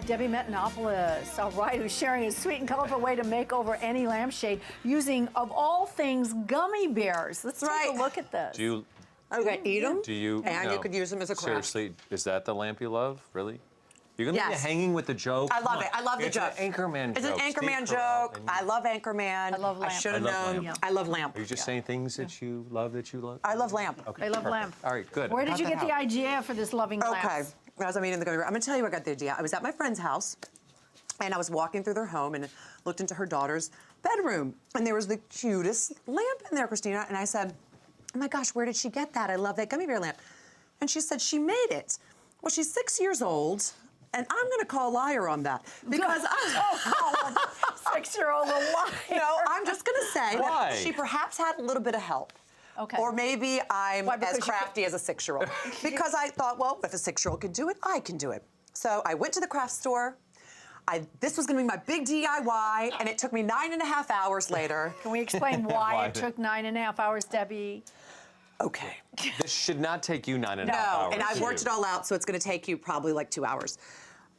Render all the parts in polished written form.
Debbie Metanopoulos, all right, who's sharing a sweet and colorful way to make over any lampshade using, of all things, gummy bears. Let's take a look at this. Do you? Okay, eat them. Do you? And you could use them as a craft. Seriously, is that the lamp you love? Really? You're gonna be Yes. hanging with the joke? I love it. I love the joke. It's an Anchorman It's joke. an Anchorman Steve Carell, joke. and I love Anchorman. I love lamp. I should have I love known. lamp. I love lamp. Are you just saying things that you love that you love? I love lamp. Okay, I love perfect. lamp. All right, good. Where did How'd you that get the help? idea for this loving lamp? Okay, as I'm eating the gummy bear, I'm gonna tell you where I got the idea. I was at my friend's house, and I was walking through their home and looked into her daughter's bedroom, and there was the cutest lamp in there, Christina. And I said, "Oh my gosh, where did she get that? I love that gummy bear lamp." And she said she made it. Well, she's 6 years old, and I'm gonna call liar on that because Oh, 6-year-old a liar. no, I'm just gonna say Why? that she perhaps had a little bit of help. Okay. Or maybe I'm Why, because as you crafty as a 6-year-old. Because I thought, well, if a 6-year-old can do it, I can do it. So I went to the craft store. This was gonna be my big DIY, and it took me 9.5 hours later. Can we explain why it took 9.5 hours, Debbie? Okay. This should not take you 9.5 No, hours. and I've worked it all out, so it's gonna take you probably like 2 hours.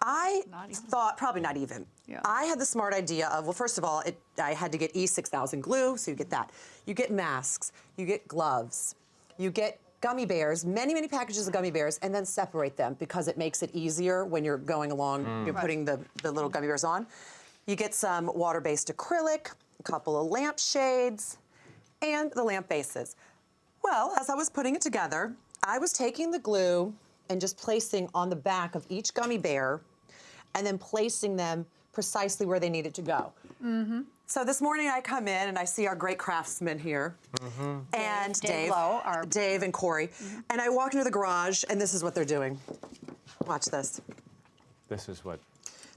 I Not even. thought, probably not even. Yeah. I had the smart idea of, well, first of all, I had to get E6000 glue, so you get that. You get masks, you get gloves, you get gummy bears, many, many packages of gummy bears, and then separate them because it makes it easier when you're going along, you're putting the little gummy bears on. You get some water-based acrylic, a couple of lamp shades, and the lamp bases. Well, as I was putting it together, I was taking the glue and just placing on the back of each gummy bear and then placing them precisely where they needed to go. So this morning I come in and I see our great craftsmen here. And Dave Lowe, our- Dave and Corey. And I walk into the garage and this is what they're doing. Watch this. This is what.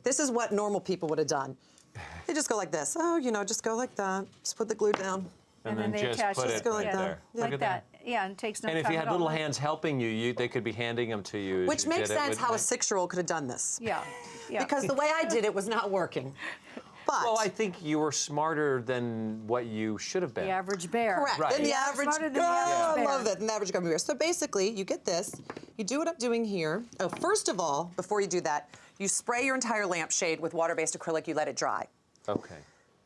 This is what normal people would have done. They just go like this. Oh, you know, just go like that. Just put the glue down. And then they just attach put it. it go right like that. there. Yeah. Look Like at that. Yeah, and it takes no And if time you at had all. little hands helping you, they could be handing them to you. as Which you makes did it, sense how a wouldn't it? 6-year-old could have done this. Yeah, yeah. Because the way I did it was not working. But Well, I think you were smarter than what you should have been. The average bear. correct. Right. Than the Yeah, average. smarter than the Oh, average I bear. love that. Than the average gummy bear. So basically, you get this. You do what I'm doing here. Oh, first of all, before you do that, you spray your entire lampshade with water-based acrylic. You let it dry. Okay.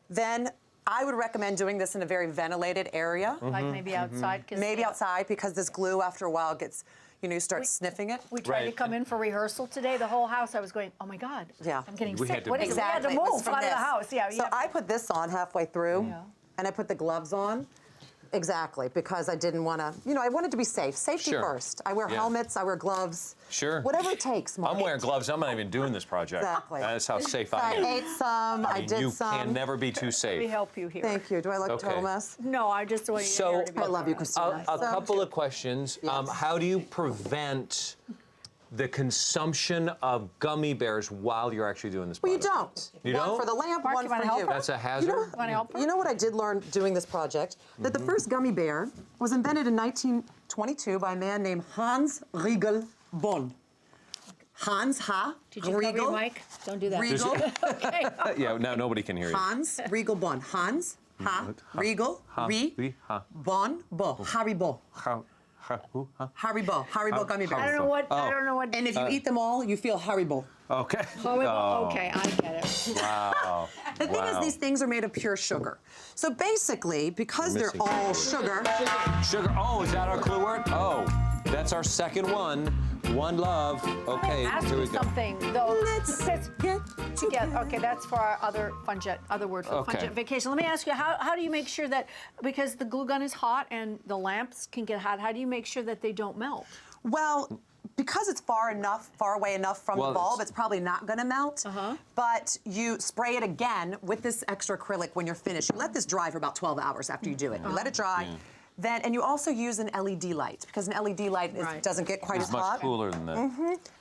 Then I would recommend doing this in a very ventilated area. Like maybe outside. 'Cause, Maybe outside, because this glue after a while gets, you start sniffing it. We tried to Right. come in for rehearsal today. The whole house, I was going, oh my God, Yeah. I'm getting We sick. had to What is move. it? We had to It was move from out of the this. house. Yeah, So I put this on halfway through, Yeah. and I put the gloves on. Exactly, because I didn't want to, I wanted to be safe. Safety Sure. first. I wear Yeah. helmets, I wear gloves. Sure. Whatever it takes, Mark. I'm wearing gloves. I'm not even doing this project. Exactly. That's how safe I I am. ate some, I mean, did you some. can never be too we safe. help you here. Thank you. Do I look a Okay. total mess? No, I just want you So- here to be I love you, honest. Christina. A couple of questions. Yes. How do you prevent the consumption of gummy bears while you're actually doing this Well, you project? don't. You one don't? for the lamp, Mark, one you for wanna you. help her? That's a hazard? Wanna help her? You know what I did learn doing this project? That the first gummy bear was invented in 1922 by a man named Hans Riegel Bonn. Hans Did you cover your mic? Don't do that. Riegel. Okay. Yeah, no, nobody can hear you. Hans Riegel Bonn. Hans Riegel Bonn Haribo. Haribo gummy I bears. don't know what. I don't know what. And if you eat them all, you feel Haribo. Okay. Okay, I get it. Wow. The thing is, these things are made of pure sugar. So basically, because they're Missing all sugar. sugar, Sugar. Oh, is that our clue word? Oh, that's our second one. One love. Okay, Ask here you we go. something though. let's Because- get together. Okay, that's for our other other word for Okay. fun vacation. Let me ask you, how do you make sure that, because the glue gun is hot and the lamps can get hot, how do you make sure that they don't melt? Well, because it's far away enough from Well, the bulb, it's- it's probably not going to melt. But you spray it again with this extra acrylic when you're finished. You let this dry for about 12 hours after you do it. You let it dry. Then, and you also use an LED light, because an LED light Right. doesn't get quite It's as much hot. cooler than that.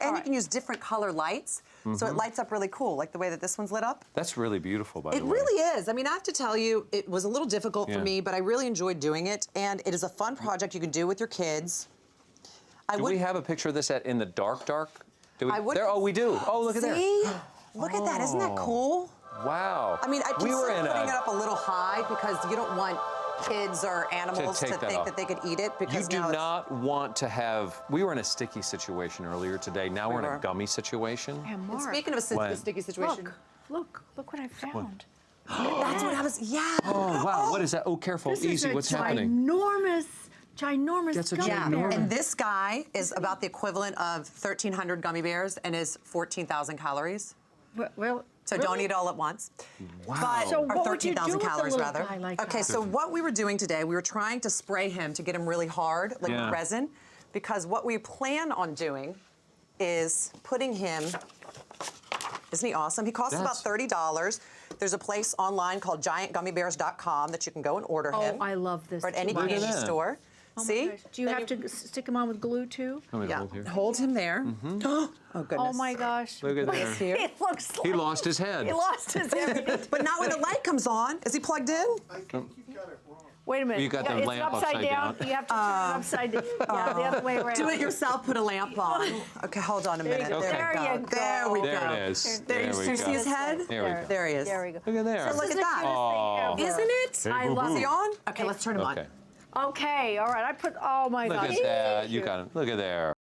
And you can use different color lights, so it lights up really cool, like the way that this one's lit up. That's really beautiful, by It the way. really is. I mean, I have to tell you, it was a little difficult for Yeah. me, but I really enjoyed doing it. And it is a fun project you can do with your kids. Do we have a picture of this in the dark? Do we, I would- there? Oh, we do. Oh, look at there. See? Look at that. Isn't that cool? Wow. I mean, I we were consider in putting it a. up a little high because you don't want kids or animals take to that think off. that they could eat it You because do now it's, not want to have. We were in a sticky situation earlier today. Now we're in were. a gummy situation. Yeah, And Mark, speaking of a When? sticky situation, look what I found. that's what happens. Yeah. Oh wow! What is that? Oh, careful, This easy. is a What's happening? ginormous That's a gummy Yeah, bear. and this guy is about the equivalent of 1,300 gummy bears and is 14,000 calories. Well, So don't eat all at once. Wow. But, So or what would you do 13,000 with a calories little rather. guy like Okay, that? so what we were doing today, we were trying to spray him to get him really hard, like Yeah. with resin, because what we plan on doing is putting him. Isn't he awesome? He costs about That's- $30. There's a place online called GiantGummyBears.com that you can go and order Oh, him. I love this. Or at any too. Look at candy that. store. Oh my See? gosh. Do you Then have to stick them on with glue too? Let me Yeah. hold here. Hold him there. Oh goodness. Oh my gosh. Look at there. Here. It looks like He lost his head. he lost his head. But not when the light comes on. Is he plugged in? I think you got it wrong. Wait a minute. You got the it's lamp upside upside down. You have to turn it upside down. Yeah, the other way around. Do it yourself. Put a lamp on. Okay, hold on a minute. go. There, There we you go. There we go. go. There it is. There, There you we see go. his head? There we go. There he is. There we go. Look at there. So look This at is that. the cutest thing ever. Isn't it? I love Is he it. on? Okay, let's turn him on. Okay. Okay, all right. I put. Oh my Look gosh. at that. You got it. Look at there.